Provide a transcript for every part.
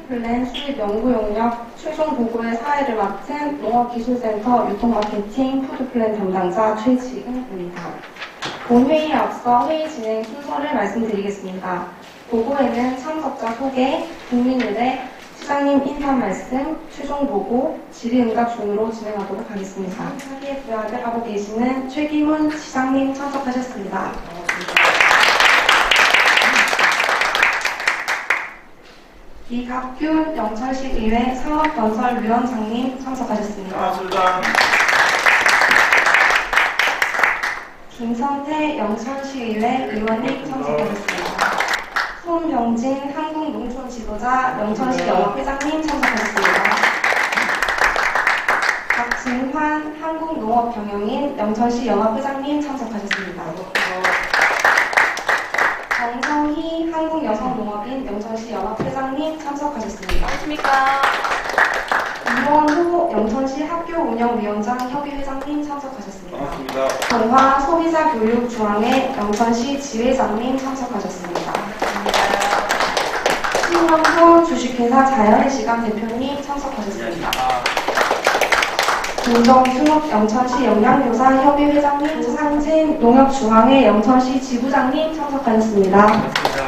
푸드플랜 수입 연구 용역 최종 보고의 사회를 맡은 농업기술센터 유통마케팅 푸드플랜 담당자 최지은입니다. 본회의에 앞서 회의 진행 순서를 말씀드리겠습니다. 보고에는 참석자 소개, 국민의대 시장님 인사 말씀, 최종 보고, 질의응답 순으로 진행하도록 하겠습니다. 차기의 부약을 하고 계시는 최기문 시장님 참석하셨습니다. 이갑균 영천시의회 상업건설위원장님 참석하셨습니다. 반갑습니다. 김선태 영천시의회 의원님 참석하셨습니다. 손병진 한국농촌지도자 영천시 연합회장님 참석하셨습니다. 박진환 한국농업경영인 영천시 연합회장님 참석하셨습니다. 정성희 한국여성농업인 영천시 연합회장님 참석하셨습니다. 안녕하십니까. 이원호 영천시 학교운영위원장 협의회장님 참석하셨습니다. 반갑습니다. 동화 소비자교육중앙회 영천시 지회장님 참석하셨습니다. 신명훈 주식회사 자연의 시간 대표님 참석하셨습니다. 김정숙 영천시 영양교사 협의회장님, 상진 농협중앙회 영천시 지부장님 참석하셨습니다. 반갑습니다.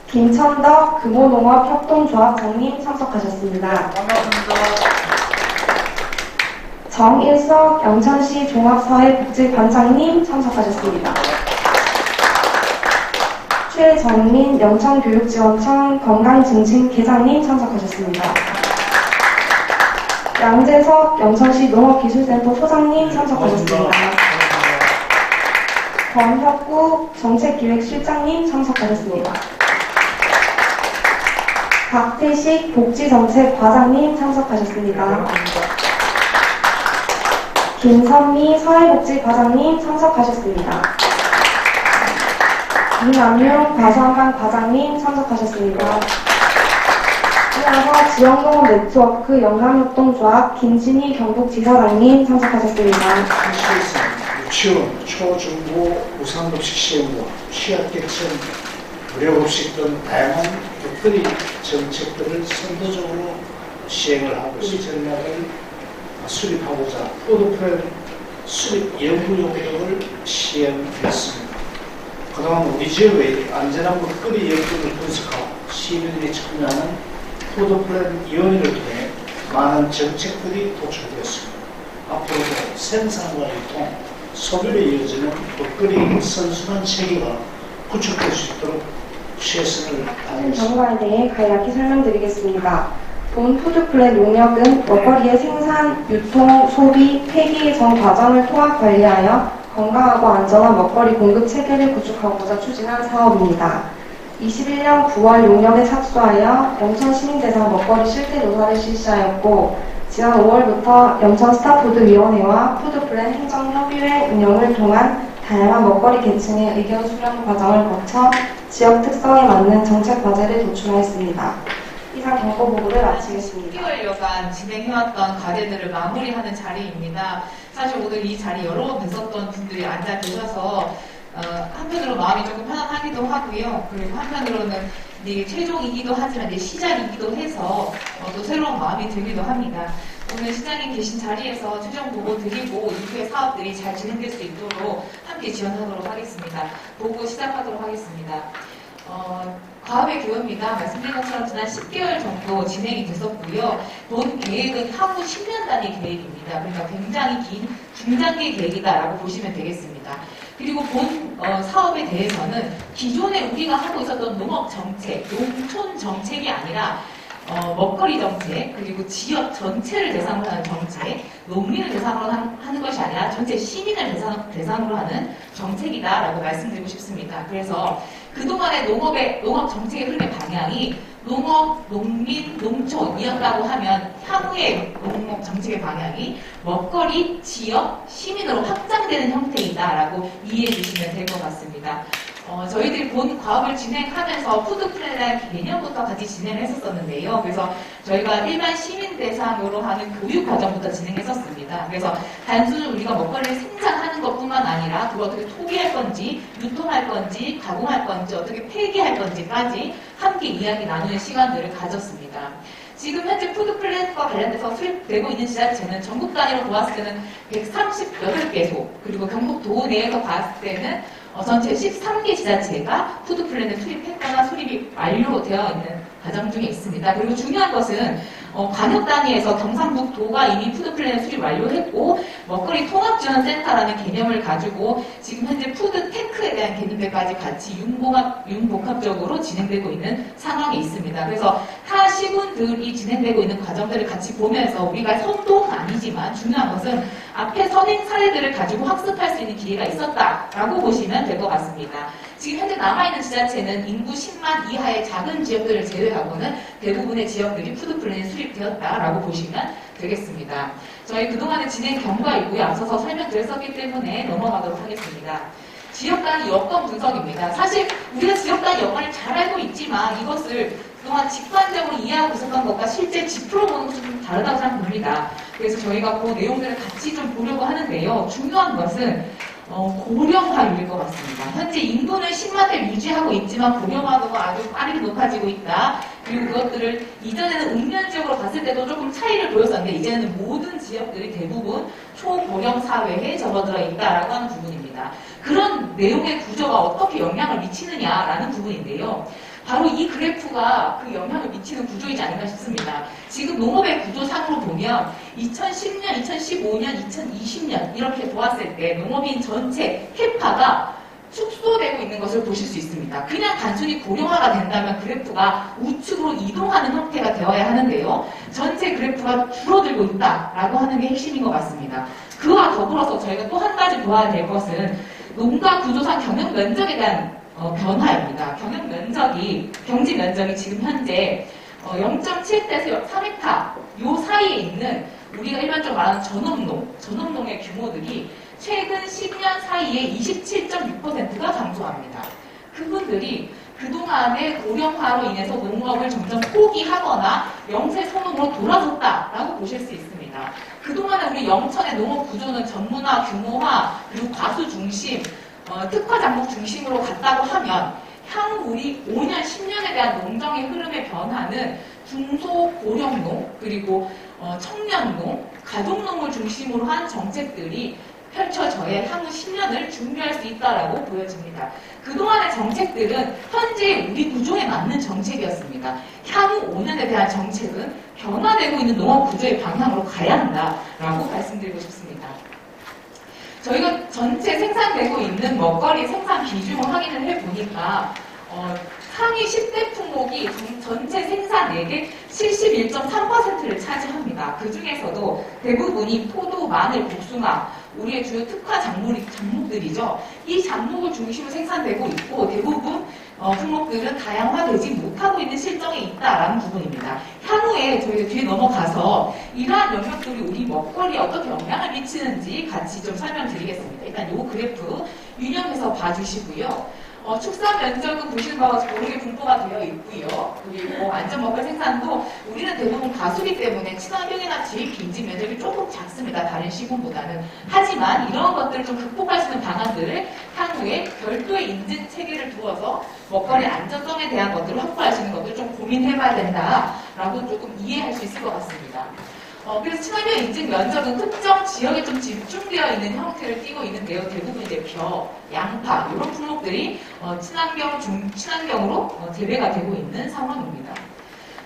김천덕 금호농업협동조합장님 참석하셨습니다. 반갑습니다. 정일석 영천시 종합사회복지관장님 참석하셨습니다. 최정민 영천교육지원청 건강증진계장님 참석하셨습니다. 양재석 영천시 농업기술센터 소장님 참석하셨습니다. 권혁구 정책기획실장님 참석하셨습니다. 박태식 복지정책과장님 참석하셨습니다. 김선미 사회복지과장님 참석하셨습니다. 이남용 과수한방 과장님 참석하셨습니다. 이어서 지역농업 네트워크 영남협동조합 김진희 경북지사장님 참석하셨습니다. 현시에서 유치원, 초, 중고, 무상급식 시행과 취약계층, 무료급식 등 다양한 격들이 정책들을 선도적으로 시행을 하고 이 전략을 수립하고자 푸드플랜 수립 연구 용역을 시행했습니다. 그동안 우리 지역의 안전한 먹거리 연구를 분석하고 시민들이 참여하는 푸드플랜 위원회를 통해 많은 정책들이 도출되었습니다. 앞으로도 생산과 유통, 소비로 이어지는 먹거리 선순환 체계가 구축될 수 있도록 최선을 다하겠습니다. 정과에 대해 간략히 설명드리겠습니다. 본 푸드플랜 용역은 먹거리의 생산, 유통, 소비, 폐기 전 과정을 통합 관리하여 건강하고 안전한 먹거리 공급 체계를 구축하고자 추진한 사업입니다. 21년 9월 용역에 착수하여 영천시민대상 먹거리 실태조사를 실시하였고 지난 5월부터 영천스타푸드위원회와 푸드플랜 행정협의회 운영을 통한 다양한 먹거리 계층의 의견 수렴 과정을 거쳐 지역 특성에 맞는 정책 과제를 도출하였습니다. 이상 경고보고를 마치겠습니다. 10개월여간 진행해왔던 과제들을 마무리하는 자리입니다. 사실 오늘 이 자리 여러 번 뵀었던 분들이 앉아 계셔서 한편으로 마음이 조금 편안하기도 하고요. 그리고 한편으로는 이게 최종이기도 하지만 이제 시작이기도 해서 또 새로운 마음이 들기도 합니다. 오늘 시장님 계신 자리에서 최종 보고 드리고 이후의 사업들이 잘 진행될 수 있도록 함께 지원하도록 하겠습니다. 보고 시작하도록 하겠습니다. 과업의 기호입니다. 말씀드린 것처럼 지난 10개월 정도 진행이 됐었고요. 본 계획은 향후 10년 단위 계획입니다. 그러니까 굉장히 긴 중장기 계획이다라고 보시면 되겠습니다. 그리고 본 사업에 대해서는 기존에 우리가 하고 있었던 농업 정책, 농촌 정책이 아니라 먹거리 정책, 그리고 지역 전체를 대상으로 하는 정책, 농민을 대상으로 하는 것이 아니라 전체 시민을 대상으로 하는 정책이다라고 말씀드리고 싶습니다. 그래서 그동안의 농업 정책의 흐름의 방향이 농업, 농민, 농촌이었다고 하면 향후의 농업 정책의 방향이 먹거리, 지역, 시민으로 확장되는 형태이다라고 이해해 주시면 될 것 같습니다. 저희들이 본 과업을 진행하면서 푸드플랜이라는 개념부터 같이 진행을 했었는데요. 그래서 저희가 일반 시민 대상으로 하는 교육 과정부터 진행했었습니다. 그래서 단순히 우리가 먹거리를 생산하는 것뿐만 아니라 그걸 어떻게 소비할 건지, 유통할 건지, 가공할 건지, 어떻게 폐기할 건지까지 함께 이야기 나누는 시간들을 가졌습니다. 지금 현재 푸드플랜과 관련돼서 수립되고 있는 지자체는 전국 단위로 보았을 때는 138개소, 그리고 경북도 내에서 봤을 때는 전체 13개 지자체가 푸드플랜을 수립했거나 수립이 완료되어 있는 과정 중에 있습니다. 그리고 중요한 것은 광역 단위에서 경상북도가 이미 푸드플랜을 수립 완료했고 먹거리 통합지원센터라는 개념을 가지고 지금 현재 푸드테크에 대한 개념들까지 같이 융복합적으로 진행되고 있는 상황에 있습니다. 그래서 타 시군들이 진행되고 있는 과정들을 같이 보면서 우리가 선도는 아니지만 중요한 것은 앞에 선행 사례들을 가지고 학습할 수 있는 기회가 있었다라고 보시면 될 것 같습니다. 지금 현재 남아있는 지자체는 인구 10만 이하의 작은 지역들을 제외하고는 대부분의 지역들이 푸드플랜이 수립되었다라고 보시면 되겠습니다. 저희 그동안의 진행 경과이고요. 앞서서 설명드렸었기 때문에 넘어가도록 하겠습니다. 지역 단위 여건 분석입니다. 사실 우리가 지역 단위 여건을 잘 알고 있지만 이것을 그동안 직관적으로 이해하고 있었던 것과 실제 지표로 보는 것은 좀 다르다고 생각합니다. 그래서 저희가 그 내용들을 같이 좀 보려고 하는데요. 중요한 것은 고령화율일 것 같습니다. 현재 인구는 10만대를 유지하고 있지만 고령화도가 아주 빠르게 높아지고 있다. 그리고 그것들을 이전에는 읍면지역으로 봤을 때도 조금 차이를 보였었는데 이제는 모든 지역들이 대부분 초고령 사회에 접어들어 있다라고 하는 부분입니다. 그런 내용의 구조가 어떻게 영향을 미치느냐라는 부분인데요. 바로 이 그래프가 그 영향을 미치는 구조이지 않을까 싶습니다. 지금 농업의 구조상으로 보면 2010년, 2015년, 2020년 이렇게 보았을 때 농업인 전체 캐파가 축소되고 있는 것을 보실 수 있습니다. 그냥 단순히 고령화가 된다면 그래프가 우측으로 이동하는 형태가 되어야 하는데요. 전체 그래프가 줄어들고 있다라고 하는 게 핵심인 것 같습니다. 그와 더불어서 저희가 또 한 가지 보아야 될 것은 농가 구조상 경영 면적에 대한 변화입니다. 경지 면적이 지금 현재 0.7대에서 3헥타 요 사이에 있는 우리가 일반적으로 말하는 전업농의 규모들이 최근 10년 사이에 27.6%가 감소합니다. 그분들이 그동안의 고령화로 인해서 농업을 점점 포기하거나 영세 소농으로 돌아섰다라고 보실 수 있습니다. 그동안에 우리 영천의 농업 구조는 전문화, 규모화, 그리고 과수 중심, 특화 작목 중심으로 갔다고 하면 향후 우리 5년, 10년에 대한 농정의 흐름의 변화는 중소고령농, 그리고 청년농, 가족농을 중심으로 한 정책들이 펼쳐져야 향후 10년을 준비할 수 있다라고 보여집니다. 그동안의 정책들은 현재 우리 구조에 맞는 정책이었습니다. 향후 5년에 대한 정책은 변화되고 있는 농업 구조의 방향으로 가야 한다라고 말씀드리고 싶습니다. 저희가 전체 생산되고 있는 먹거리 생산 비중을 확인을 해보니까 상위 10대 품목이 전체 생산액의 71.3%를 차지합니다. 그 중에서도 대부분이 포도, 마늘, 복숭아, 우리의 주요 특화 작목들이죠. 이 작목을 중심으로 생산되고 있고 대부분 품목들은 다양화되지 못하고 있는 실정에 있다라는 부분입니다. 향후에 저희가 뒤에 넘어가서 이러한 영역들이 우리 먹거리에 어떻게 영향을 미치는지 같이 좀 설명드리겠습니다. 일단 이 그래프 유념해서 봐주시고요. 축사 면적은 보시는 바와 같이 고르게 분포가 되어 있고요. 그리고 안전먹거리 생산도 우리는 대부분 가수기 때문에 친환경이나 지입 빈집 면적이 조금 작습니다. 다른 시군보다는. 하지만 이런 것들을 좀 극복할 수 있는 방안들을 향후에 별도의 인증 체계를 두어서 먹거리 안전성에 대한 것들을 확보할 수 있는 것들을 좀 고민해봐야 된다라고 조금 이해할 수 있을 것 같습니다. 그래서 친환경 인증 면적은 특정 지역에 좀 집중되어 있는 형태를 띠고 있는데요. 대부분 이제 벼, 양파 이런 품목들이 친환경으로 재배가 되고 있는 상황입니다.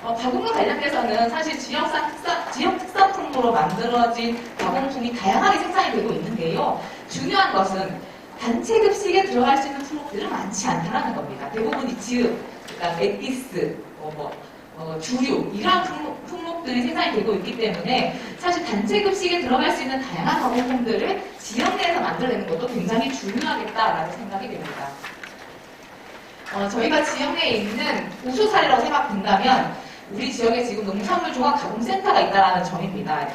가공과 관련돼서는 사실 지역 특산품으로 만들어진 가공품이 다양하게 생산이 되고 있는데요. 중요한 것은 단체 급식에 들어갈 수 있는 품목들은 많지 않다는 겁니다. 대부분이 지읍, 그다음 에티스, 주류 이러한 품목들이 생산이 되고 있기 때문에 사실 단체 급식에 들어갈 수 있는 다양한 가공품들을 지역 내에서 만들어내는 것도 굉장히 중요하겠다라는 생각이 됩니다. 저희가 지역 내에 있는 우수 사례라고 생각된다면 우리 지역에 지금 농산물 종합 가공센터가 있다는 점입니다.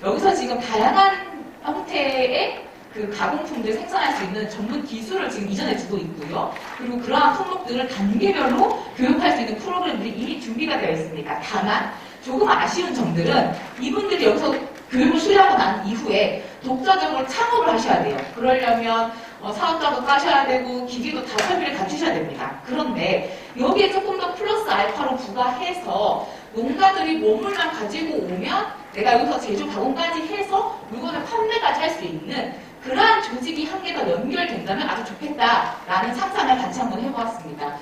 여기서 지금 다양한 형태의 그 가공품들 생산할 수 있는 전문 기술을 지금 이전해 주고 있고요. 그리고 그러한 품목들을 단계별로 교육할 수 있는 프로그램들이 이미 준비가 되어 있습니다. 다만 조금 아쉬운 점들은 이분들이 여기서 교육을 수료하고 난 이후에 독자적으로 창업을 하셔야 돼요. 그러려면 사업자도 따셔야 되고 기기도 다 설비를 갖추셔야 됩니다. 그런데 여기에 조금 더 플러스 알파로 부과해서 농가들이 몸물만 가지고 오면 내가 여기서 제조 가공까지 해서 물건을 판매까지 할 수 있는 그러한 조직이 한 개 더 연결된다면 아주 좋겠다라는 상상을 같이 한번 해보았습니다.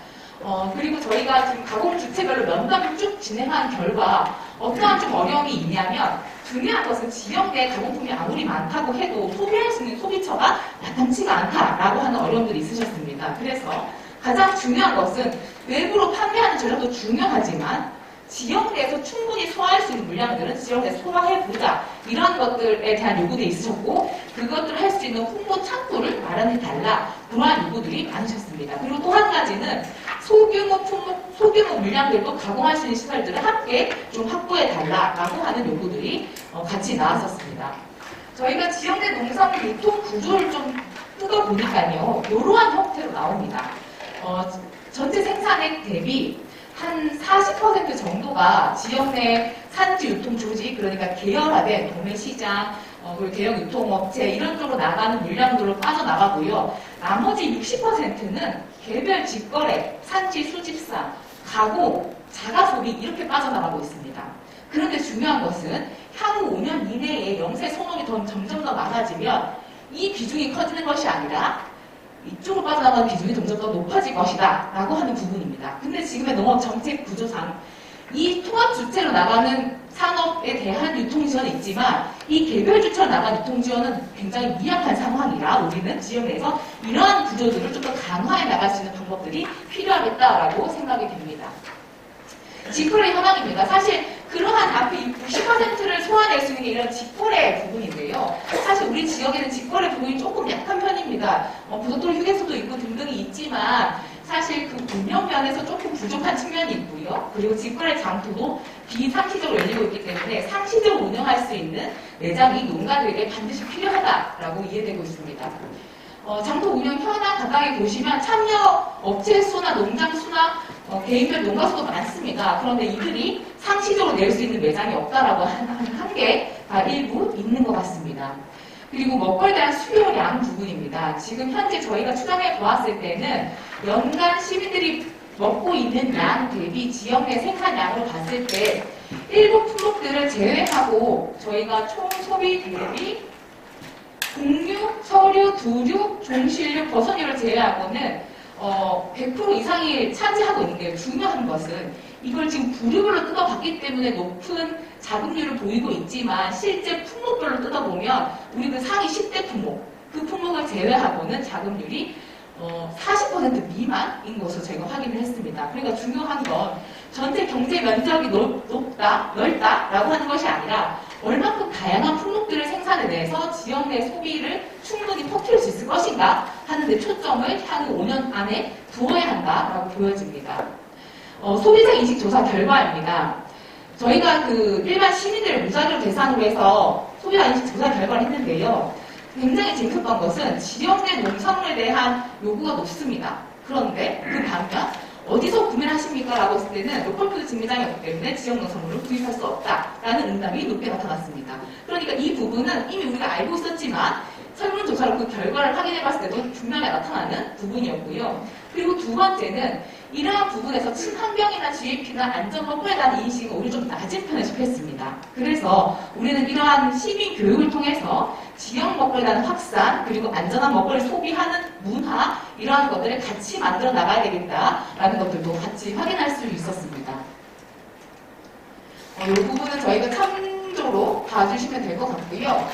그리고 저희가 지금 가공 주체별로 면담을 쭉 진행한 결과 어떠한 좀 어려움이 있냐면 중요한 것은 지역 내 가공품이 아무리 많다고 해도 소비할 수 있는 소비처가 마땅치가 않다라고 하는 어려움들이 있으셨습니다. 그래서 가장 중요한 것은 외부로 판매하는 전략도 중요하지만 지역 내에서 충분히 소화할 수 있는 물량들은 지역 내에서 소화해보자 이런 것들에 대한 요구들이 있으셨고 그것들을 할 수 있는 홍보 창구를 마련해달라 그러한 요구들이 많으셨습니다. 그리고 또 한 가지는 소규모 물량들도 가공할 수 있는 시설들을 함께 좀 확보해달라라고 하는 요구들이 같이 나왔었습니다. 저희가 지역 내 농산물 유통 구조를 좀 뜯어보니까요. 이러한 형태로 나옵니다. 전체 생산액 대비 한 40% 정도가 지역 내 산지 유통 조직, 그러니까 계열화된 도매시장, 그리고 대형 유통업체 이런 쪽으로 나가는 물량들로 빠져나가고요. 나머지 60%는 개별 직거래, 산지 수집사, 가공, 자가소비 이렇게 빠져나가고 있습니다. 그런데 중요한 것은 향후 5년 이내에 영세 소농이 점점 더 많아지면 이 비중이 커지는 것이 아니라 이쪽으로 빠져나가는 비중이 점점 더 높아질 것이다 라고 하는 부분입니다. 근데 지금의 농업 정책 구조상 이 통합 주체로 나가는 산업에 대한 유통 지원이 있지만 이 개별 주체로 나가는 유통 지원은 굉장히 미약한 상황이라 우리는 지역 내에서 이러한 구조들을 좀 더 강화해 나갈 수 있는 방법들이 필요하겠다라고 생각이 됩니다. 직거래 현황입니다. 사실 그러한 앞에 90%를 소화낼 수 있는 게 이런 직거래 부분인데요. 사실 우리 지역에는 직거래 부분이 조금 약한 편입니다. 고속도로 휴게소도 있고 등등이 있지만 사실 그 운영 면에서 조금 부족한 측면이 있고요. 그리고 직거래 장터도 비상시적으로 열리고 있기 때문에 상시적으로 운영할 수 있는 매장이 농가들에게 반드시 필요하다라고 이해되고 있습니다. 장터 운영 현황 간단하게 보시면 참여 업체 수나 농장 수나 개인별 농가 수도 많습니다. 그런데 이들이 상시적으로 낼 수 있는 매장이 없다라고 하는 한계가 일부 있는 것 같습니다. 그리고 먹거리에 대한 수요량 부분입니다. 지금 현재 저희가 추정해 보았을 때는 연간 시민들이 먹고 있는 양 대비 지역 내 생산량으로 봤을 때 일부 품목들을 제외하고 저희가 총 소비 대비 곡류, 서류, 두류, 종실류, 버섯류를 제외하고는 100% 이상이 차지하고 있는데요. 중요한 것은 이걸 지금 부류별로 뜯어봤기 때문에 높은 자급률을 보이고 있지만 실제 품목별로 뜯어보면 우리 그 상위 10대 품목, 그 품목을 제외하고는 자급률이 40% 미만인 것으로 저희가 확인을 했습니다. 그러니까 중요한 건 전체 경제 면적이 넓다라고 하는 것이 아니라 얼마큼 다양한 품목들을 생산해내서 지역 내 소비를 충분히 퍼뜨릴 수 있을 것인가 하는 데 초점을 향후 5년 안에 두어야 한다라고 보여집니다. 소비자 인식 조사 결과입니다. 저희가 그 일반 시민들을 무작위로 대상으로 해서 소비자 인식 조사 결과를 했는데요. 굉장히 재밌었던 것은 지역 내 농산물에 대한 요구가 높습니다. 그런데 그 반면 어디서 구매를 하십니까? 라고 했을 때는 로컬푸드 직매장이 없기 때문에 지역 농산물을 구입할 수 없다라는 응답이 높게 나타났습니다. 그러니까 이 부분은 이미 우리가 알고 있었지만 설문조사로 그 결과를 확인해 봤을 때도 분명히 나타나는 부분이었고요. 그리고 두 번째는 이러한 부분에서 친환경이나 GAP나 안전 먹거리에 대한 인식이 오히려 좀 낮은 편에 속했습니다. 그래서 우리는 이러한 시민 교육을 통해서 지역 먹거리에 대한 확산 그리고 안전한 먹거리를 소비하는 문화 이러한 것들을 같이 만들어 나가야 되겠다라는 것들도 같이 확인할 수 있었습니다. 이 부분은 저희가 참조로 봐주시면 될 것 같고요.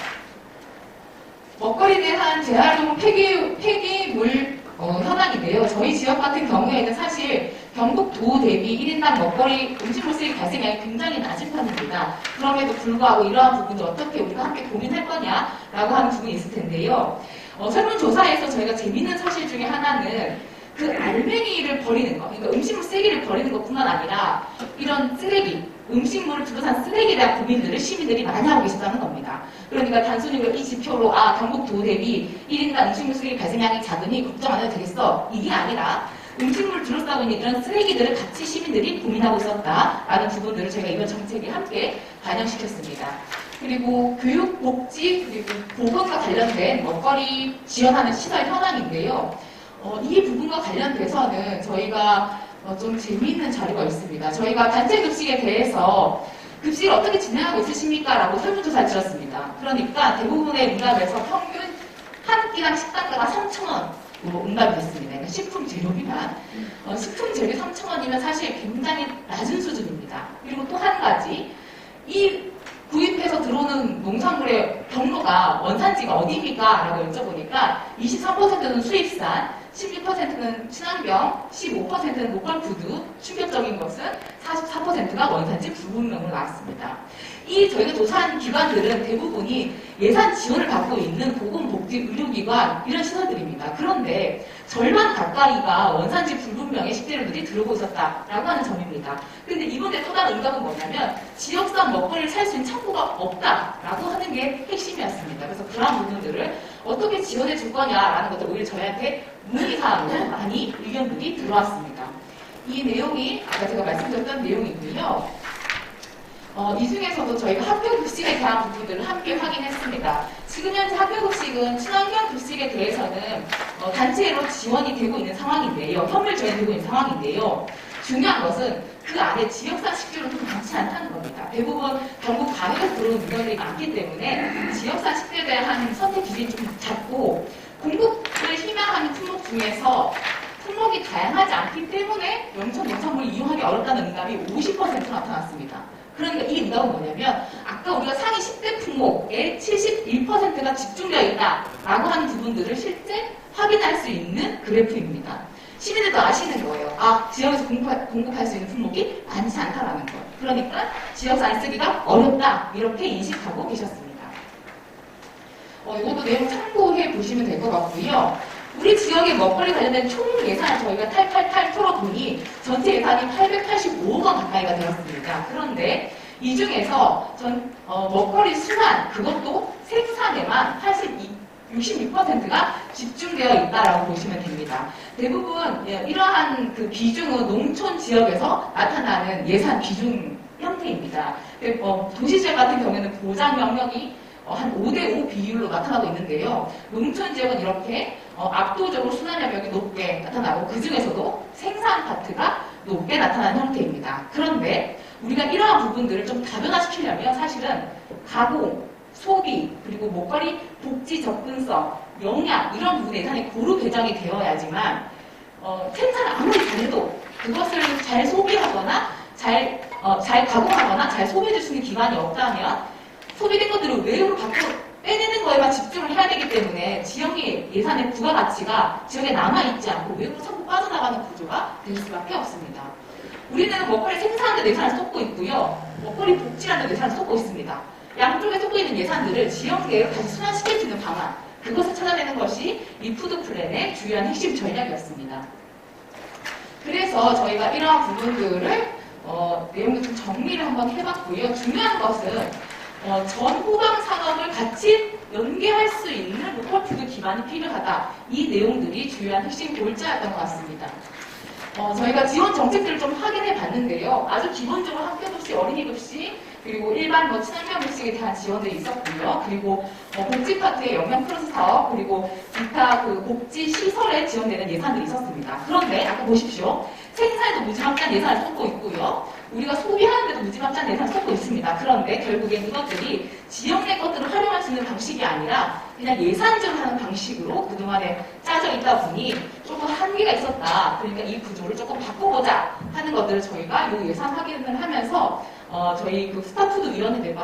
먹거리에 대한 재활용 폐기물 현황인데요. 저희 지역 같은 경우에는 사실 경북도 대비 1인당 먹거리 음식물 쓰레기 발생량이 굉장히 낮은 편입니다. 그럼에도 불구하고 이러한 부분을 어떻게 우리가 함께 고민할 거냐라고 하는 부분이 있을 텐데요. 설문조사에서 저희가 재미있는 사실 중에 하나는 그 알맹이를 버리는 거, 그러니까 음식물 쓰레기를 버리는 것뿐만 아니라 이런 쓰레기, 음식물을 둘러싼 쓰레기에 대한 고민들을 시민들이 많이 하고 계시다는 겁니다. 그러니까 단순히 이 지표로 경북도 대비 1인당 음식물 쓰레기 발생량이 작으니 걱정 안 해도 되겠어, 이게 아니라 음식물을 둘러싸고 있는 이런 쓰레기들을 같이 시민들이 고민하고 있었다라는 부분들을 저희가 이번 정책에 함께 반영시켰습니다. 그리고 교육, 복지, 그리고 보건과 관련된 먹거리 지원하는 시설 현황인데요. 이 부분과 관련돼서는 저희가 좀 재미있는 자료가 있습니다. 저희가 단체 급식에 대해서 급식을 어떻게 진행하고 있으십니까? 라고 설문조사를 드렸습니다. 그러니까 대부분의 응답에서 평균 한 끼당 식단가가 3,000원으로 응답이 됐습니다. 그러니까 식품 재료비만. 식품 재료 3,000원이면 사실 굉장히 낮은 수준입니다. 그리고 또 한 가지, 이 구입해서 들어오는 농산물의 경로가 원산지가 어디입니까? 라고 여쭤보니까 23%는 수입산, 16%는 친환경, 15%는 로컬 푸드, 충격적인 것은 44%가 원산지 불분명으로 나왔습니다. 이 저희가 조사한 기관들은 대부분이 예산 지원을 받고 있는 보건복지 의료기관 이런 시설들입니다. 그런데 절반 가까이가 원산지 불분명의 식재료들이 들어오고 있었다라고 하는 점입니다. 근데 이번에 또 다른 응답은 뭐냐면 지역산 먹거리를 살 수 있는 창고가 없다라고 하는 게 핵심이었습니다. 그래서 그런 부분들을 어떻게 지원해 줄 거냐라는 것들 오히려 저희한테 문의사항으로 많이 의견들이 들어왔습니다. 이 내용이 아까 제가 말씀드렸던 내용이고요. 이 중에서도 저희가 학교급식에 대한 부분들을 함께 확인했습니다. 지금 현재 학교급식은 친환경 급식에 대해서는 단체로 지원이 되고 있는 상황인데요. 협력 지원이 되고 있는 상황인데요. 중요한 것은 그 안에 지역산 식재료는 좀 많지 않다는 겁니다. 대부분 경북 가외에서 들어오는 물건들이 많기 때문에 지역산 식재료에 대한 선택 기준이 좀 작고 공급을 희망하는 품목 중에서 품목이 다양하지 않기 때문에 영천 농산물을 이용하기 어렵다는 응답이 50% 나타났습니다. 그러니까 이 응답은 뭐냐면 아까 우리가 상위 10대 품목의 71%가 집중되어 있다라고 하는 부분들을 실제 확인할 수 있는 그래프입니다. 시민들도 아시는 거예요. 지역에서 공급할 수 있는 품목이 많지 않다라는 거. 그러니까 지역산 쓰기가 어렵다 이렇게 인식하고 계셨습니다. 이것도 내용 참고해 보시면 될 것 같고요. 우리 지역의 먹거리 관련된 총 예산을 저희가 탈탈탈 털어보니 전체 예산이 885억 원 가까이가 되었습니다. 그런데 이 중에서 먹거리 순환, 그것도 생산에만 66%가 집중되어 있다라고 보시면 됩니다. 대부분 이러한 그 비중은 농촌 지역에서 나타나는 예산 비중 형태입니다. 도시지역 같은 경우에는 보장 영역이 한 5대5 비율로 나타나고 있는데요. 농촌 지역은 이렇게 압도적으로 순환 영역이 높게 나타나고 그 중에서도 생산 파트가 높게 나타나는 형태입니다. 그런데 우리가 이러한 부분들을 좀 다변화시키려면 사실은 가공, 소비, 그리고 먹거리 복지 접근성, 영양 이런 부분에 예산이 고루 배정이 되어야지만 생산을 아무리 잘해도 그것을 잘 소비하거나 잘 가공하거나 잘 소비해줄 수 있는 기관이 없다면 소비된 것들을 외부로 밖으로 빼내는 거에만 집중을 해야 되기 때문에 지역의 예산의 부가가치가 지역에 남아있지 않고 외부로 자꾸 빠져나가는 구조가 될 수밖에 없습니다. 우리는 먹거리 생산하는 데 예산을 쏟고 있고요. 먹거리 복지라는 데 예산을 쏟고 있습니다. 양쪽에 쏟고 있는 예산들을 지역 내로 다시 순환시킬 수 있는 방안, 그것을 찾아내는 것이 이 푸드 플랜의 주요한 핵심 전략이었습니다. 그래서 저희가 이러한 부분들을 내용을 좀 정리를 한번 해봤고요. 중요한 것은 전 후방 산업을 같이 연계할 수 있는 로컬 푸드 기반이 필요하다. 이 내용들이 주요한 핵심 골자였던 것 같습니다. 저희가 지원 정책들을 좀 확인해 봤는데요. 아주 기본적으로 학교급식, 어린이급식, 그리고 일반 친환경 급식에 대한 지원들이 있었고요. 그리고 복지 파트의 영양 플러스 사업, 그리고 기타 그 복지 시설에 지원되는 예산들이 있었습니다. 그런데 아까 보십시오. 생산에도 무지막지한 예산을 쏟고 있고요. 우리가 소비하는데도 무지막지한 예산을 쏟고 있습니다. 그런데 결국엔 이것들이 지역 내 것들을 활용할 수 있는 방식이 아니라 그냥 예산적으로 하는 방식으로 그동안에 짜져 있다 보니 조금 한계가 있었다. 그러니까 이 구조를 조금 바꿔보자 하는 것들을 저희가 이 예산 확인을 하면서 저희 그 스타푸드 위원분들과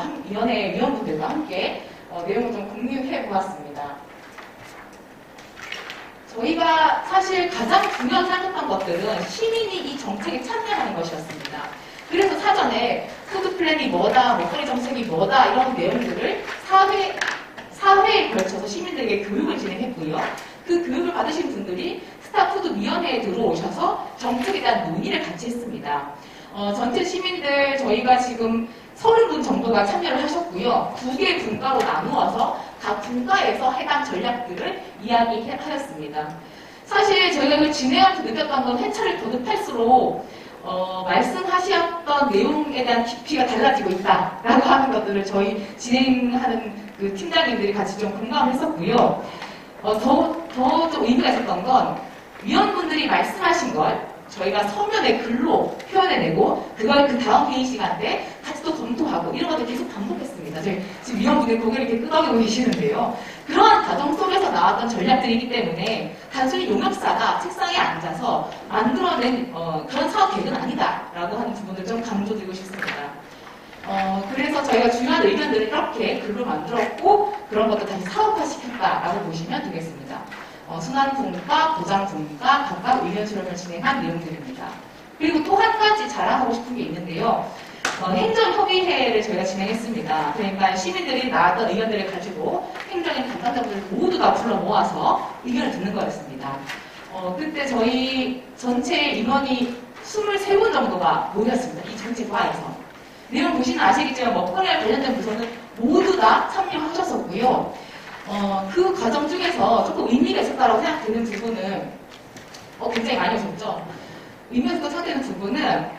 함께 내용을 좀 공유해 보았습니다. 저희가 사실 가장 중요하게 생각했던 것들은 시민이 이 정책에 참여하는 것이었습니다. 그래서 사전에 푸드 플랜이 뭐다, 먹거리 정책이 뭐다 이런 내용들을 사회에 걸쳐서 시민들에게 교육을 진행했고요. 그 교육을 받으신 분들이 스타푸드위원회에 들어오셔서 정책에 대한 논의를 같이 했습니다. 전체 시민들 저희가 지금 30분 정도가 참여를 하셨고요. 2개의 분과로 나누어서 각 분과에서 해당 전략들을 이야기하였습니다. 사실 저희가 이걸 진행하면서 느꼈던 건 회차를 거듭할수록 말씀하셨던 내용에 대한 깊이가 달라지고 있다라고 하는 것들을 저희 진행하는 그 팀장님들이 같이 좀 공감을 했었고요. 더 좀 의미가 있었던 건 위원분들이 말씀하신 걸 저희가 서면에 글로 표현해내고 그걸 그 다음 회의 시간 때 같이 또 검토하고 이런 것들 계속 반복했습니다. 저희 지금 위원분들 고개를 이렇게 끄덕이고 계시는데요. 그러한 과정 속에서 나왔던 전략들이기 때문에 단순히 용역사가 책상에 앉아서 만들어낸 그런 사업 계획은 아니다라고 하는 부분을 좀 강조드리고 싶습니다. 그래서 저희가 중요한 의견들을 이렇게 글로 만들었고 그런 것도 다시 사업화시켰다라고 보시면 되겠습니다. 순환분과, 보장분과 각각 의견 수렴을 진행한 내용들입니다. 그리고 또 한 가지 자랑하고 싶은 게 있는데요. 행정협의회를 저희가 진행했습니다. 그러니까 시민들이 나왔던 의견들을 가지고 행정의 담당자분들 모두 다 불러 모아서 의견을 듣는 거였습니다. 그때 저희 전체 인원이 23분 정도가 모였습니다. 이 정책과에서. 내용 보시면 아시겠지만 먹거리와 관련된 부서는 모두 다 참여하셨었고요. 그 과정 중에서 조금 의미가 있었다고 생각되는 부분은 굉장히 많이 오셨죠. 의미가 있었다고 생각되는 부분은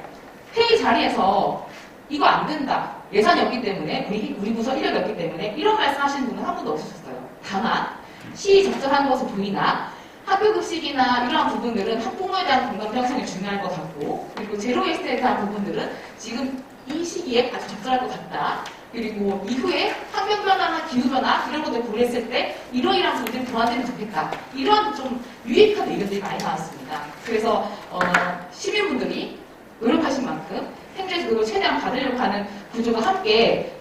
회의 자리에서 이거 안 된다. 예산이 없기 때문에 우리 부서 인력이 없기 때문에 이런 말씀하시는 분은 한 분도 없으셨어요. 다만 시적절한 것을 보이나 학교급식이나 이러한 부분들은 학부모에 대한 공감 형성이 중요할 것 같고 그리고 제로웨이스트에 대한 부분들은 지금 이 시기에 아주 적절할 것 같다. 그리고 이후에 환경변화나 기후변화 이런 것들 고려했을 때 이러이러한 부분들이 보완되면 좋겠다. 이런 좀 유익한 의견들이 많이 나왔습니다. 그래서 시민분들이 노력하신 만큼 행정에서 그걸 최대한 받으려고 하는 구조가 함께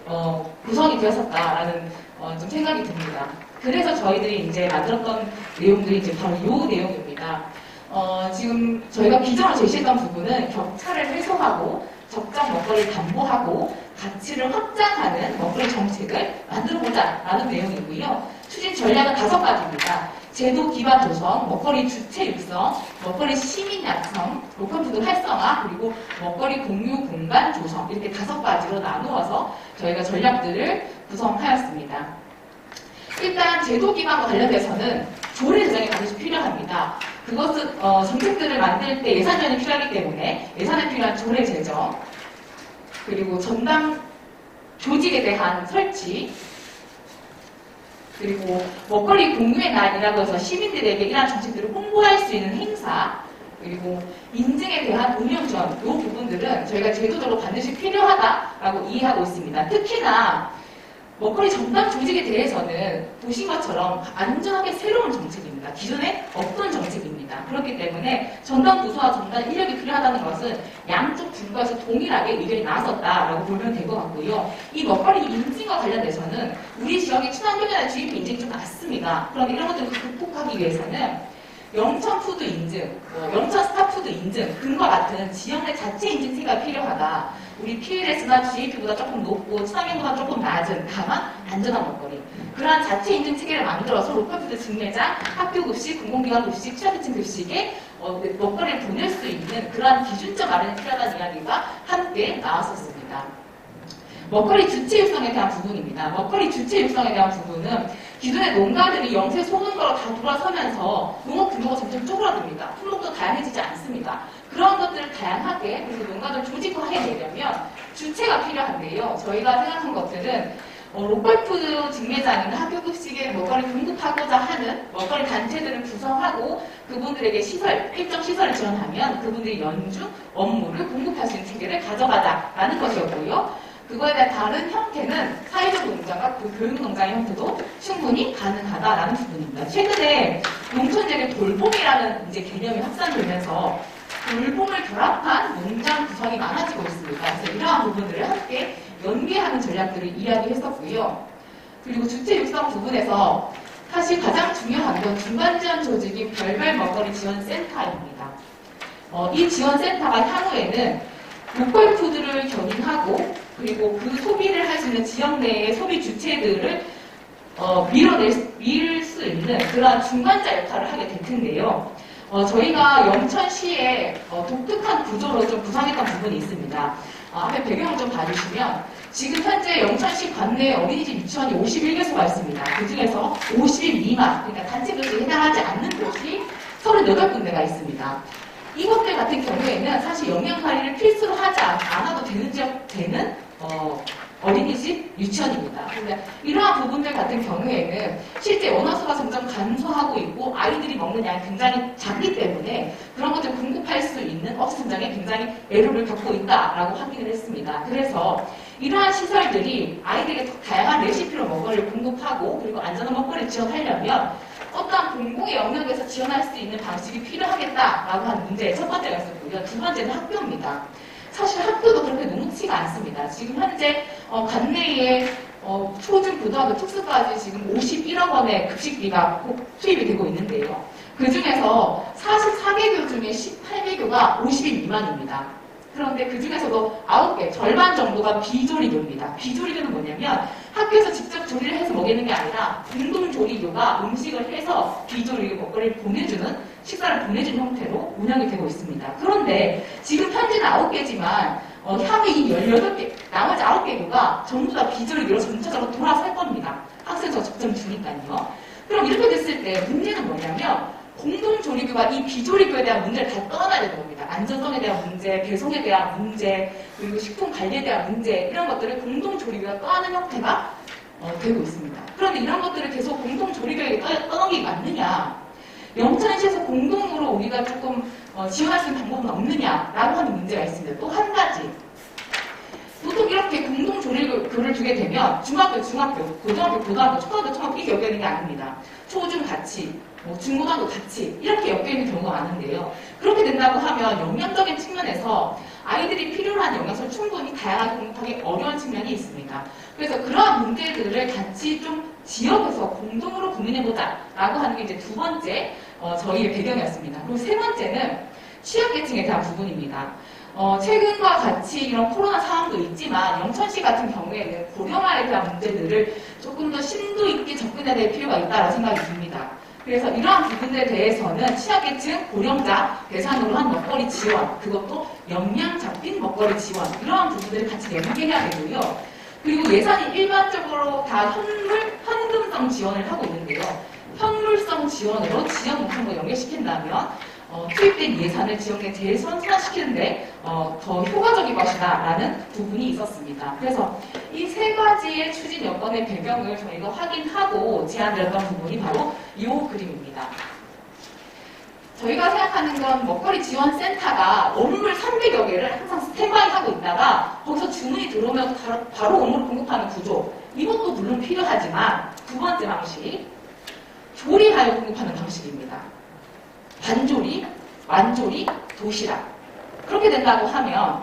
구성이 되었었다라는 좀 생각이 듭니다. 그래서 저희들이 이제 만들었던 내용들이 이제 바로 이 내용입니다. 지금 저희가 기존으로 제시했던 부분은 격차를 해소하고 적정 먹거리를 담보하고 가치를 확장하는 먹거리 정책을 만들어보자라는 내용이고요. 추진 전략은 5가지입니다. 제도 기반 조성, 먹거리 주체 육성, 먹거리 시민 양성, 로컬푸드 활성화, 그리고 먹거리 공유 공간 조성 이렇게 5가지로 나누어서 저희가 전략들을 구성하였습니다. 일단 제도 기반과 관련돼서는 조례 제정이 반드시 필요합니다. 그것은 정책들을 만들 때 예산 지원이 필요하기 때문에 예산에 필요한 조례 제정, 그리고 전담 조직에 대한 설치, 그리고 먹거리 공유의 날이라고 해서 시민들에게 이러한 정책들을 홍보할 수 있는 행사, 그리고 인증에 대한 운영 지원, 이 부분들은 저희가 제도적으로 반드시 필요하다라고 이해하고 있습니다. 특히나 먹거리 전담 조직에 대해서는 보신 것처럼 완전하게 새로운 정책입니다. 기존에 없던 정책입니다. 그렇기 때문에 전담 부서와 전담 인력이 필요하다는 것은 양쪽 분과에서 동일하게 의견이 나섰다라고 보면 될 것 같고요. 이 먹거리 인증과 관련돼서는 우리 지역의 친환경이나 주입 인증이 좀 낮습니다. 그런데 이런 것들을 극복하기 위해서는 영천푸드 인증, 영천 스타푸드 인증 등과 같은 지역 내 자체 인증체가 필요하다. 우리 PLS나 GAP보다 조금 높고 친환경보다 조금 낮은 다만 안전한 먹거리. 그러한 자체 인증 체계를 만들어서 로컬푸드 직매장, 학교급식, 공공기관 급식, 취약계층 급식에 먹거리를 보낼 수 있는 그러한 기준점 마련이 필요하다는 이야기가 함께 나왔었습니다. 먹거리 주체 육성에 대한 부분입니다. 먹거리 주체 육성에 대한 부분은 기존의 농가들이 영세 소농가로 다 돌아서면서 농업 규모가 점점 쪼그라듭니다. 품목도 다양해지지 않습니다. 그런 것들을 다양하게 그리고 농가들 조직화해내려면 주체가 필요한데요. 저희가 생각한 것들은 로컬푸드 직매장이나 학교급식에 먹거리 공급하고자 하는 먹거리 단체들을 구성하고 그분들에게 일정 시설을 지원하면 그분들이 연중 업무를 공급할 수 있는 체계를 가져가자라는 것이었고요. 그거에 대한 다른 형태는 사회적 농장과 교육농장의 형태도 충분히 가능하다라는 부분입니다. 최근에 농촌지역의 돌봄이라는 이제 개념이 확산되면서 돌봄을 결합한 농장 구성이 많아지고 있습니다. 그래서 이러한 부분들을 함께 연계하는 전략들을 이야기했었고요. 그리고 주체 육성 부분에서 사실 가장 중요한 건 중간 지원 조직인 별별 먹거리 지원센터입니다. 이 지원센터가 향후에는 로컬푸드를 견인하고 그리고 그 소비를 할 수 있는 지역 내의 소비 주체들을 밀 수 있는 그러한 중간자 역할을 하게 될 텐데요. 저희가 영천시에 독특한 구조로 좀 구성했던 부분이 있습니다. 앞에 배경을 좀 봐주시면 지금 현재 영천시 관내에 어린이집 유치원이 51개소가 있습니다. 그 중에서 50인 미만, 그러니까 단체교육에 해당하지 않는 곳이 38군데가 있습니다. 이것들 같은 경우에는 사실 영양관리를 필수로 하지 않아도 되는 어린이집 유치원입니다. 근데 이러한 부분들 같은 경우에는 실제 원화수가 점점 감소하고 있고 아이들이 먹는 양이 굉장히 작기 때문에 그런 것들 공급할 수 있는 업체 성장에 굉장히 애로를 겪고 있다라고 확인을 했습니다. 그래서 이러한 시설들이 아이들에게 다양한 레시피로 먹거리를 공급하고 그리고 안전한 먹거리를 지원하려면 어떠한 공공의 영역에서 지원할 수 있는 방식이 필요하겠다라고 하는 문제 첫 번째가 있었고요. 두 번째는 학교입니다. 사실 학교도 그렇게 녹록치가 않습니다. 지금 현재 관내에 초중 고등학교 특수까지 지금 51억 원의 급식비가 투입이 되고 있는데요. 그 중에서 44개교 중에 18개교가 50인 미만입니다. 그런데 그 중에서도 9개, 절반 정도가 비조리교입니다. 비조리교는 뭐냐면 학교에서 직접 조리를 해서 먹이는 게 아니라 공동조리교가 음식을 해서 비조리교 먹거리를 보내주는, 식사를 보내주는 형태로 운영이 되고 있습니다. 그런데 지금 현재는 9개지만 향후 이 18개, 나머지 9개교가 전부 다 비조리교로 전체적으로 돌아설 겁니다. 학생수가 점점 주니까요. 그럼 이렇게 됐을 때 문제는 뭐냐면 공동조리교가 이 비조리교에 대한 문제를 다 떠나야 되는 겁니다. 안전성에 대한 문제, 배송에 대한 문제, 그리고 식품 관리에 대한 문제, 이런 것들을 공동조리교가 떠나는 형태가 되고 있습니다. 그런데 이런 것들을 계속 공동조리교에 떠넘기기 맞느냐? 영천시에서 공동으로 우리가 조금 지원할 수 있는 방법은 없느냐라고 하는 문제가 있습니다. 또 한 가지. 보통 이렇게 공동조리교를 두게 되면 중학교, 고등학교, 초등학교 이렇게 엮여있는 게 아닙니다. 초중 같이, 중고등학교 같이 이렇게 엮여있는 경우가 많은데요. 그렇게 된다고 하면 영양적인 측면에서 아이들이 필요로 하는 영양소를 충분히 다양하게 공급하기 어려운 측면이 있습니다. 그래서 그러한 문제들을 같이 좀 지역에서 공동으로 고민해보자 라고 하는 게 이제 두 번째 저희의 배경이었습니다. 그리고 세 번째는 취약계층에 대한 부분입니다. 최근과 같이 이런 코로나 상황도 있지만 영천시 같은 경우에는 고령화에 대한 문제들을 조금 더 심도 있게 접근해야 될 필요가 있다고 생각이 듭니다. 그래서 이러한 부분들에 대해서는 취약계층, 고령자 대상으로 한 먹거리 지원, 그것도 영양 잡힌 먹거리 지원, 이러한 부분들을 같이 연계해야 되고요. 그리고 예산이 일반적으로 다 현금성 지원을 하고 있는데요. 현물성 지원으로 지역 농촌과 연계시킨다면 투입된 예산을 지역에 재선순환시키는데 더 효과적인 것이다 라는 부분이 있었습니다. 그래서 이 세 가지의 추진 여건의 배경을 저희가 확인하고 제안드렸던 부분이 바로 이 그림입니다. 저희가 생각하는 건 먹거리 지원센터가 원물 300여 개를 항상 스탠바이 하고 있다가 거기서 주문이 들어오면 바로 원물을 공급하는 구조, 이것도 물론 필요하지만 두 번째 방식, 조리하여 공급하는 방식입니다. 반조리, 완조리, 도시락. 그렇게 된다고 하면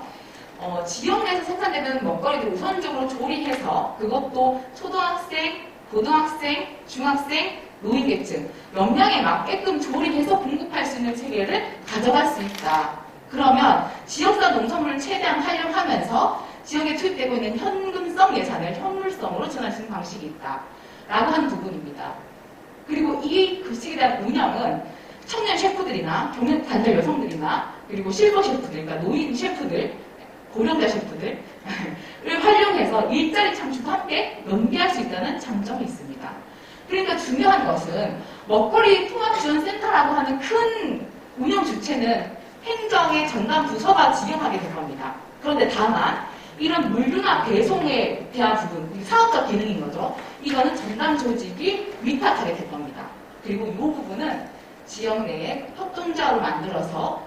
지역 내에서 생산되는 먹거리를 우선적으로 조리해서 그것도 초등학생, 고등학생, 중학생, 노인계층 역량에 맞게끔 조리해서 공급할 수 있는 체계를 가져갈 수 있다. 그러면 지역산 농산물을 최대한 활용하면서 지역에 투입되고 있는 현금성 예산을 현물성으로 전환할 수 있는 방식이 있다. 라고 하는 부분입니다. 그리고 이 급식에 대한 운영은 청년 셰프들이나 경력 단절 여성들이나 그리고 실버 셰프들, 그러니까 노인 셰프들, 고령자 셰프들을 활용해서 일자리 창출과 함께 연계할 수 있다는 장점이 있습니다. 그러니까 중요한 것은 먹거리 통합지원센터라고 하는 큰 운영 주체는 행정의 전담 부서가 지정하게 될 겁니다. 그런데 다만 이런 물류나 배송에 대한 부분, 사업적 기능인 거죠. 이거는 전담 조직이 위탁하게 될 겁니다. 그리고 이 부분은 지역 내에 협동조합을 만들어서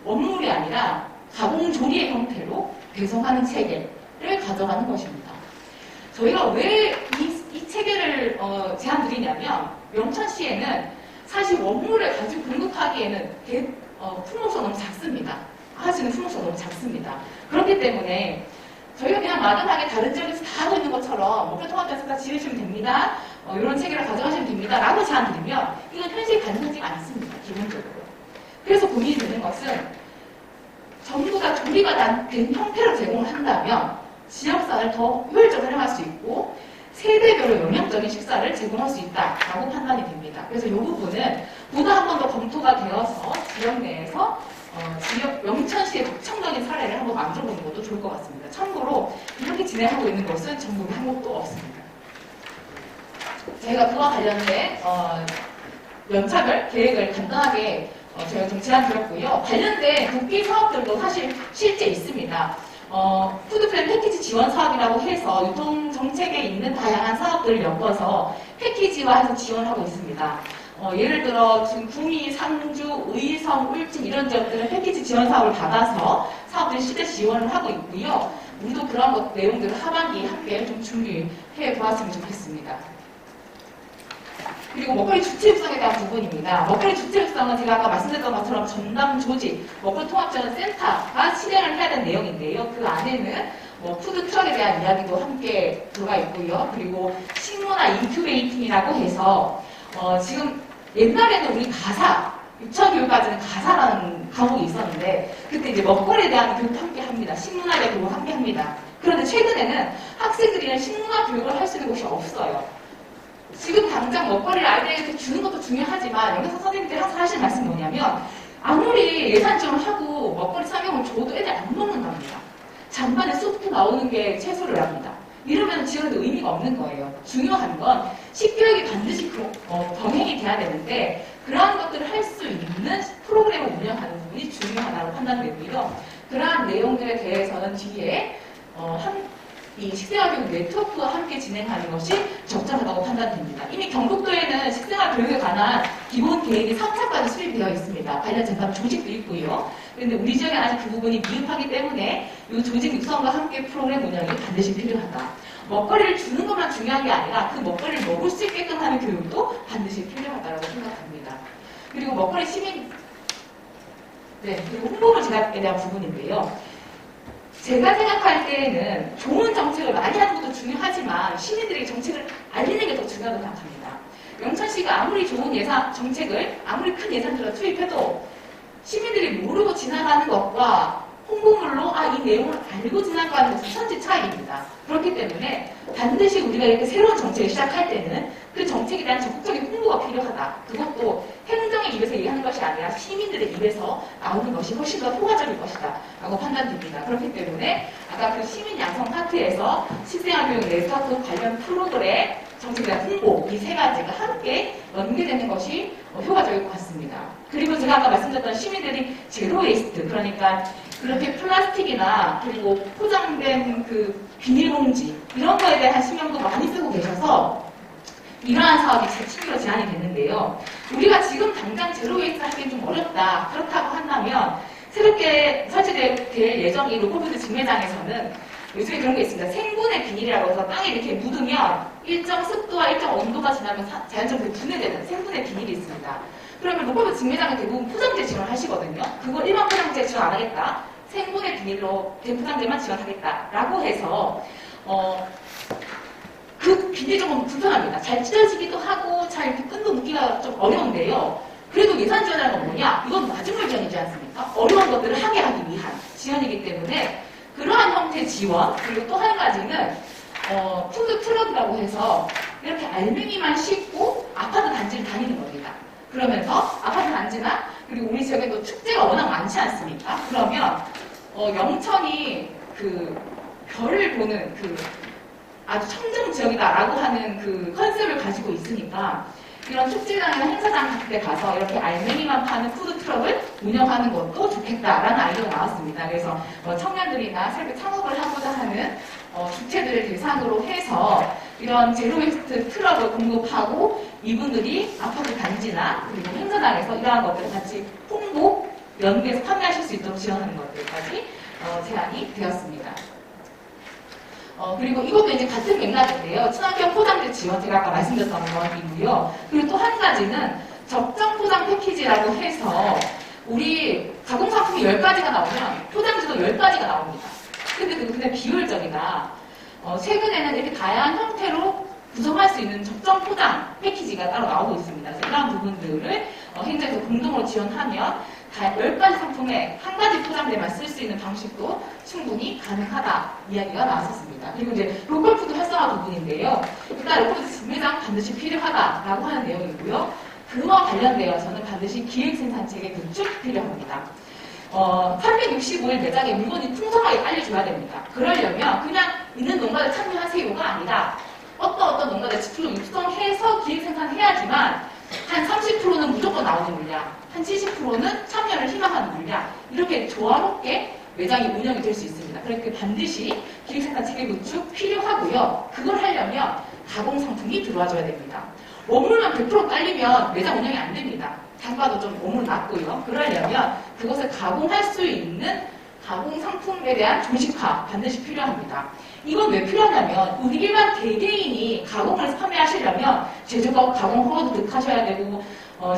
원물이 아니라 가공조리의 형태로 배송하는 체계를 가져가는 것입니다. 저희가 왜 이 체계를 제안드리냐면 영천시에는 사실 원물을 가지고 공급하기에는 품목수가 너무 작습니다. 하시는 품목수가 너무 작습니다. 그렇기 때문에 저희가 그냥 막연하게 다른 지역에서 다 하고 있는 것처럼 먹거리 통합자센터 지으시면 됩니다. 이런 체계를 가져가시면 됩니다. 라고 제안드리면 이건 현실이 가능하지가 않습니다. 기본적으로. 그래서 고민이 되는 것은 전부 다 조리가 된 형태로 제공을 한다면 지역사를 더 효율적으로 활용할 수 있고 세대별로 영양적인 식사를 제공할 수 있다라고 판단이 됩니다. 그래서 이 부분은 보다 한 번 더 검토가 되어서 지역 내에서 지역 영천시의 독창적인 사례를 한번 만들어보는 것도 좋을 것 같습니다. 참고로 이렇게 진행하고 있는 것은 전국에 한 곳도 없습니다. 저희가 그와 관련된 연차별 계획을 간단하게 저희가 좀 제안 드렸고요. 관련된 국비 사업들도 사실 실제 있습니다. 푸드플랜 패키지 지원 사업이라고 해서 유통 정책에 있는 다양한 사업들을 엮어서 패키지화해서 지원하고 있습니다. 예를 들어 지금 구미, 상주, 의성, 울진 이런 지역들은 패키지 지원 사업을 받아서 사업들이 실제 지원을 하고 있고요. 우리도 그런 내용들을 하반기에 함께 좀 준비해 보았으면 좋겠습니다. 그리고 먹거리 주체 육성에 대한 부분입니다. 먹거리 주체 육성은 제가 아까 말씀드렸던 것처럼 전담 조직, 먹거리 통합지원 센터가 실행을 해야 되는 내용인데요. 그 안에는 푸드 트럭에 대한 이야기도 함께 들어가 있고요. 그리고 식문화 인큐베이팅이라고 해서 지금 옛날에는 우리 가사, 유치원교육까지는 가사라는 과목이 있었는데 그때 이제 먹거리에 대한 교육도 함께 합니다. 식문화에 대한 교육을 함께 합니다. 그런데 최근에는 학생들이 식문화 교육을 할 수 있는 곳이 없어요. 지금 당장 먹거리를 아이들에게 주는 것도 중요하지만 여기서 선생님들이 항상 하시는 말씀이 뭐냐면 아무리 예산 지원을 하고 먹거리 상용을 줘도 애들 안 먹는답니다. 잔반에 수프 나오는 게 최소를 합니다. 이러면 지원도 의미가 없는 거예요. 중요한 건 식교육이 반드시 병행이 돼야 되는데 그러한 것들을 할 수 있는 프로그램을 운영하는 부분이 중요하다고 판단되고요. 그러한 내용들에 대해서는 뒤에 이 식생활교육 네트워크와 함께 진행하는 것이 적절하다고 판단됩니다. 이미 경북도에는 식생활교육에 관한 기본 계획이 3차까지 수립되어 있습니다. 관련 전담 조직도 있고요. 그런데 우리 지역에 아직 그 부분이 미흡하기 때문에 이 조직 육성과 함께 프로그램 운영이 반드시 필요하다. 먹거리를 주는 것만 중요한 게 아니라 그 먹거리를 먹을 수 있게끔 하는 교육도 반드시 필요하다고 생각합니다. 그리고 먹거리 시민, 그리고 홍보물제작에 대한 부분인데요. 제가 생각할 때에는 좋은 정책을 많이 하는 것도 중요하지만 시민들에게 정책을 알리는 게 더 중요하다고 생각합니다. 영천시가 아무리 좋은 정책을 아무리 큰 예산들을 투입해도 시민들이 모르고 지나가는 것과 홍보물로 이 내용을 알고 지나가는 것은 천지 차이입니다. 그렇기 때문에 반드시 우리가 이렇게 새로운 정책을 시작할 때는 그 정책에 대한 적극적인 홍보가 필요하다. 그것도 행정의 입에서 얘기하는 것이 아니라 시민들의 입에서 나오는 것이 훨씬 더 효과적일 것이다 라고 판단됩니다. 그렇기 때문에 아까 그 시민 양성 파트에서 식생활교육 네트워크 관련 프로그램 정책에 대한 홍보 이 세 가지가 함께 연계되는 것이 효과적일 것 같습니다. 그리고 제가 아까 말씀드렸던 시민들이 제로 웨이스트 그러니까 그렇게 플라스틱이나 그리고 포장된 그 비닐봉지 이런 거에 대한 신경도 많이 쓰고 계셔서 이러한 사업이 제 친구로 제안이 됐는데요. 우리가 지금 당장 제로웨이스트 하기엔 좀 어렵다. 그렇다고 한다면 새롭게 설치될 예정인 로컬푸드 직매장에서는 요즘에 그런 게 있습니다. 생분해 비닐이라고 해서 땅에 이렇게 묻으면 일정 습도와 일정 온도가 지나면 자연적으로 분해되는 생분해 비닐이 있습니다. 그러면 로컬푸드 직매장은 대부분 포장재 지원을 하시거든요. 그걸 일반 포장재 지원 안 하겠다. 생분해 비닐로 된 포장재만 지원하겠다라고 해서 그 비닐이 조금 불편합니다. 잘 찢어지기도 하고 잘 이렇게 끈도 묶기가 좀 어려운데요. 그래도 예산 지원이라는 건 뭐냐? 이건 마중물 지원이지 않습니까? 어려운 것들을 하게 하기 위한 지원이기 때문에 그러한 형태의 지원 그리고 또 한 가지는 푸드 트럭이라고 해서 이렇게 알맹이만 싣고 아파트 단지를 다니는 겁니다. 그러면서 아파트 단지나 그리고 우리 지역에 또 축제가 워낙 많지 않습니까? 그러면 영천이 그 별을 보는 그 아주 청정 지역이다라고 하는 그 컨셉을 가지고 있으니까 이런 축제장이나 행사장 같은 데 가서 이렇게 알맹이만 파는 푸드트럭을 운영하는 것도 좋겠다라는 아이디어가 나왔습니다. 그래서 청년들이나 새롭게 창업을 하고자 하는 주체들을 대상으로 해서 이런 제로웨이스트 트럭을 공급하고 이분들이 아파트 단지나 그리고 행사장에서 이러한 것들을 같이 홍보, 연계해서 판매하실 수 있도록 지원하는 것들까지 제안이 되었습니다. 그리고 이것도 이제 같은 맥락인데요. 친환경 포장재 지원, 제가 아까 말씀드렸던 것이고요. 그리고 또 한 가지는 적정 포장 패키지라고 해서 우리 가공상품이 10가지가 나오면 포장지도 10가지가 나옵니다. 근데 그게 비효율적이다. 최근에는 이렇게 다양한 형태로 구성할 수 있는 적정 포장 패키지가 따로 나오고 있습니다. 그래서 이러한 부분들을 행정에서 공동으로 지원하면 10가지 상품에 한 가지 포장재만 쓸 수 있는 방식도 충분히 가능하다 이야기가 나왔었습니다. 그리고 이제 로컬푸드 활성화 부분인데요. 일단 로컬푸드 직매장 반드시 필요하다라고 하는 내용이고요. 그와 관련되어서는 반드시 기획생산체계 구축 필요합니다. 365일 매장에 물건이 풍성하게 깔려줘야 됩니다. 그러려면 그냥 있는 농가들 참여하세요가 아니라 어떤 농가들 직접 육성해서 기획생산해야지만 한 30%는 무조건 나오는 물량, 한 70%는 참여를 희망하는 물량, 이렇게 조화롭게 매장이 운영이 될 수 있습니다. 그러니까 반드시 기획생산 체계 구축 필요하고요. 그걸 하려면 가공 상품이 들어와줘야 됩니다. 원물만 100% 깔리면 매장 운영이 안 됩니다. 단가도 좀 원물 낮고요. 그러려면 그것을 가공할 수 있는 가공 상품에 대한 조직화 반드시 필요합니다. 이건 왜 필요하냐면 우리 일반 개개인이 가공을 해서 판매하시려면 제조가 가공 허가도 득하셔야 되고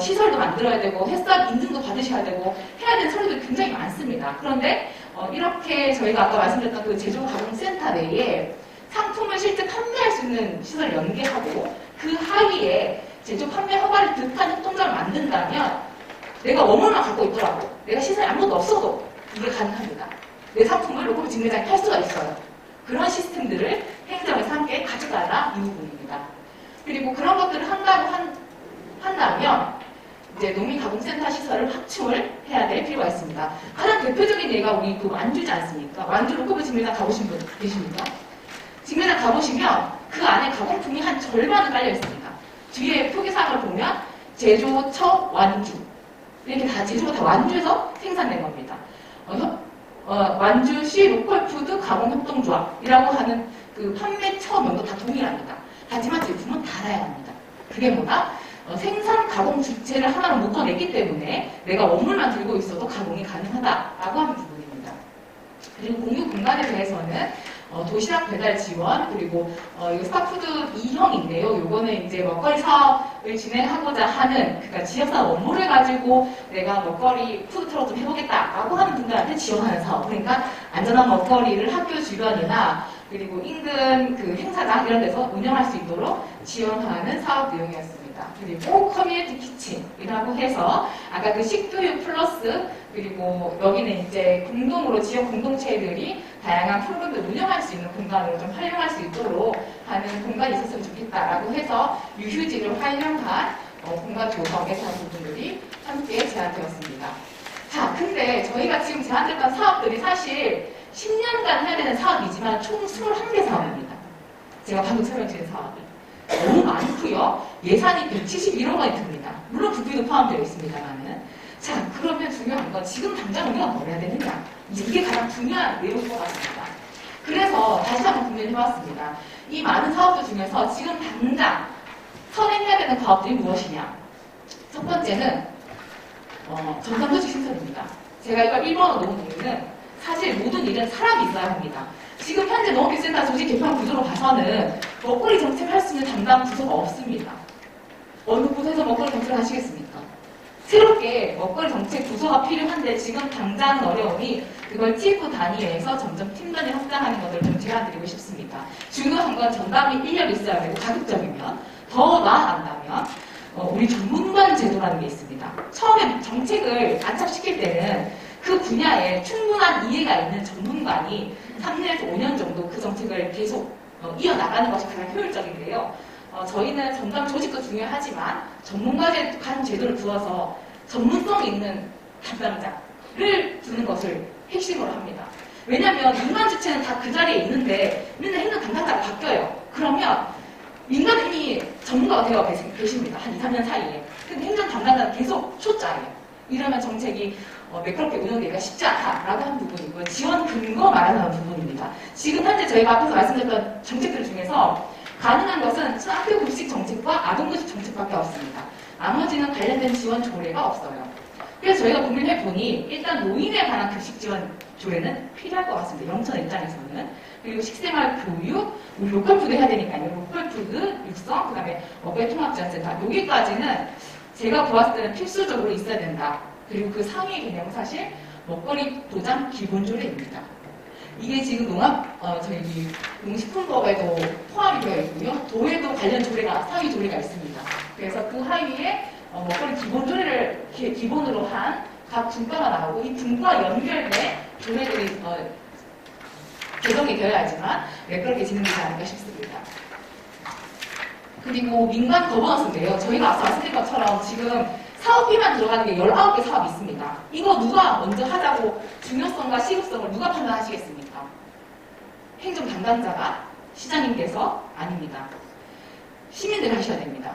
시설도 만들어야 되고 햇살 인증도 받으셔야 되고 해야 되는 서류들이 굉장히 많습니다. 그런데 이렇게 저희가 아까 말씀드렸던 그 제조 가공 센터 내에 상품을 실제 판매할 수 있는 시설을 연계하고 그 하위에 제조 판매 허가를 득한 협동조합을 만든다면 내가 원물만 갖고 있더라도 내가 시설이 아무것도 없어도 이게 가능합니다. 내 상품을 로컬 직매장에 팔 수가 있어요. 그런 시스템들을 행정에서 함께 가져가라 이 부분입니다. 그리고 그런 것들을 한다면 이제 농민가공센터 시설을 확충을 해야 될 필요가 있습니다. 가장 대표적인 예가 우리 그 완주지 않습니까? 완주 로컬 직매장 가보신 분 계십니까? 직매장 가보시면 그 안에 가공품이 한 절반은 깔려 있습니다. 뒤에 표기사항을 보면 제조처 완주 이렇게 다 제조가 다 완주에서 생산된 겁니다. 완주시 로컬푸드 가공협동조합이라고 하는 그 판매처명도 다 동일합니다. 하지만 제품은 달라야 합니다. 그게 뭐다? 생산 가공 주체를 하나로 묶어냈기 때문에 내가 원물만 들고 있어도 가공이 가능하다라고 하는 부분입니다. 그리고 공유 공간에 대해서는 도시락 배달 지원, 그리고 이거 스타푸드 2형인데요. 요거는 이제 먹거리 사업을 진행하고자 하는, 그러니까 지역사 원물을 가지고 내가 먹거리 푸드트럭 좀 해보겠다라고 하는 분들한테 지원하는 사업. 그러니까 안전한 먹거리를 학교 주변이나 그리고 인근 그 행사장 이런 데서 운영할 수 있도록 지원하는 사업 내용이었습니다. 그리고 커뮤니티 키친이라고 해서 아까 그 식교육 플러스 그리고 여기는 이제 공동으로 지역 공동체들이 다양한 프로그램을 운영할 수 있는 공간으로 좀 활용할 수 있도록 하는 공간이 있었으면 좋겠다라고 해서 유휴지를 활용한 공간 조성에 대한 부분들이 함께 제안되었습니다. 자, 근데 저희가 지금 제안됐던 사업들이 사실 10년간 해야 되는 사업이지만 총 21개 사업입니다. 제가 방금 설명드린 사업이. 너무 많고요. 예산이 171억 원이 듭니다. 물론 국비도 포함되어 있습니다만은. 자, 그러면 중요한 건 지금 당장 우리가 뭘 해야 되느냐. 이게 가장 중요한 내용인 것 같습니다. 그래서 다시 한번 고민해봤습니다. 이 많은 사업들 중에서 지금 당장 선행해야 되는 사업들이 무엇이냐. 첫 번째는 전담조직 신설입니다. 제가 이걸 1번으로 놓은 이유는 사실 모든 일은 사람이 있어야 합니다. 지금 현재 농업기술센터 조직 개편 구조로 봐서는 먹거리 정책을 할 수 있는 담당 부서가 없습니다. 어느 곳에서 먹거리 정책을 하시겠습니까? 새롭게 먹거리 정책 부서가 필요한데 지금 당장 어려우니 그걸 TF 단위에서 점점 팀 단위 확장하는 것을 좀 제안드리고 싶습니다. 중요한 건 전담이 인력이 있어야 되고 가급적이면 더 나아간다면 우리 전문관 제도라는 게 있습니다. 처음에 정책을 안착시킬 때는 그 분야에 충분한 이해가 있는 전문관이 3년에서 5년 정도 그 정책을 계속 이어나가는 것이 가장 효율적인데요. 저희는 전담 조직도 중요하지만 전문가제 간 제도를 두어서 전문성 있는 담당자를 두는 것을 핵심으로 합니다. 왜냐하면 민간 주체는 다 그 자리에 있는데 맨날 행정 담당자가 바뀌어요. 그러면 민간은 이미 전문가가 되어 계십니다. 한 2, 3년 사이에. 근데 행정 담당자는 계속 초짜예요. 이러면 정책이 매끄럽게 운영되기가 쉽지 않다라고 하는 부분이고요. 지원 근거 마련하는 부분입니다. 지금 현재 저희가 앞에서 말씀드렸던 정책들 중에서 가능한 것은 학교 급식 정책과 아동급식 정책밖에 없습니다. 나머지는 관련된 지원 조례가 없어요. 그래서 저희가 고민해보니 일단 노인에 관한 급식 지원 조례는 필요할 것 같습니다. 영천 입장에서는. 그리고 식생활 교육, 우리 로컬푸드 해야 되니까요. 로컬푸드 육성, 그 다음에 먹거리 통합지원센터. 여기까지는 제가 보았을 때는 필수적으로 있어야 된다. 그리고 그 상위 개념은 사실 먹거리 도장 기본조례입니다. 이게 지금 저희 농식품법에도 포함이 되어 있고요. 도에도 관련 조례가, 상위 조례가 있습니다. 그래서 그 하위에 먹거리 기본조례를 기본으로 한 각 분과가 나오고 이 분과 연결된 교회들이 개정이 되어야지만 매끄럽게 진행되지 않을까 싶습니다. 그리고 민간 거버넌스인데요. 저희가 앞서 말씀드린 것처럼 지금 사업비만 들어가는 게 19개 사업이 있습니다. 이거 누가 먼저 하자고 중요성과 시급성을 누가 판단하시겠습니까? 행정 담당자가 시장님께서 아닙니다. 시민들이 하셔야 됩니다.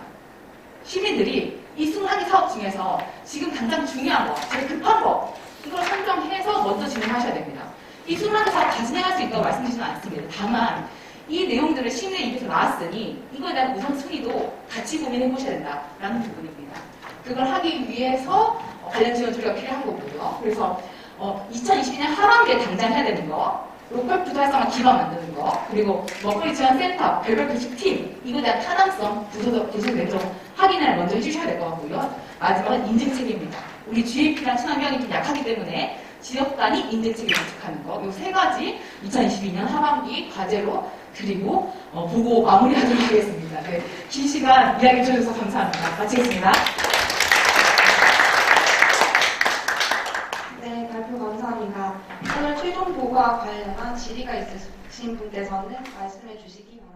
시민들이 이 수많은 사업 중에서 지금 당장 중요한 거, 제일 급한 거, 이걸 선정해서 먼저 진행하셔야 됩니다. 이 수많은 사업 다 진행할 수 있다고 말씀드리지는 않습니다. 다만 이 내용들을 시민의 입에서 나왔으니 이거에 대한 우선순위도 같이 고민해 보셔야 된다라는 부분입니다. 그걸 하기 위해서 관련 지원 조례가 필요한 거고요. 그래서 2022년 하반기에 당장 해야 되는 거, 로컬 푸드 활성화 기반 만드는 거, 그리고 먹거리 지원센터, 별별 교육팀, 이거에 대한 타당성, 부서적 내적 확인을 먼저 해주셔야 될 것 같고요. 마지막은 인증책입니다. 우리 GAP랑 친환경이 좀 약하기 때문에 지역 단위 인증책을 구축하는 거, 이 세 가지 2022년 하반기 과제로 드리고 보고 마무리하도록 하겠습니다. 네, 긴 시간 이야기 해주셔서 감사합니다. 마치겠습니다. 네, 발표 감사합니다. 오늘 최종 보고와 관련한 질의가 있으신 분께서는 말씀해 주시기 바랍니다.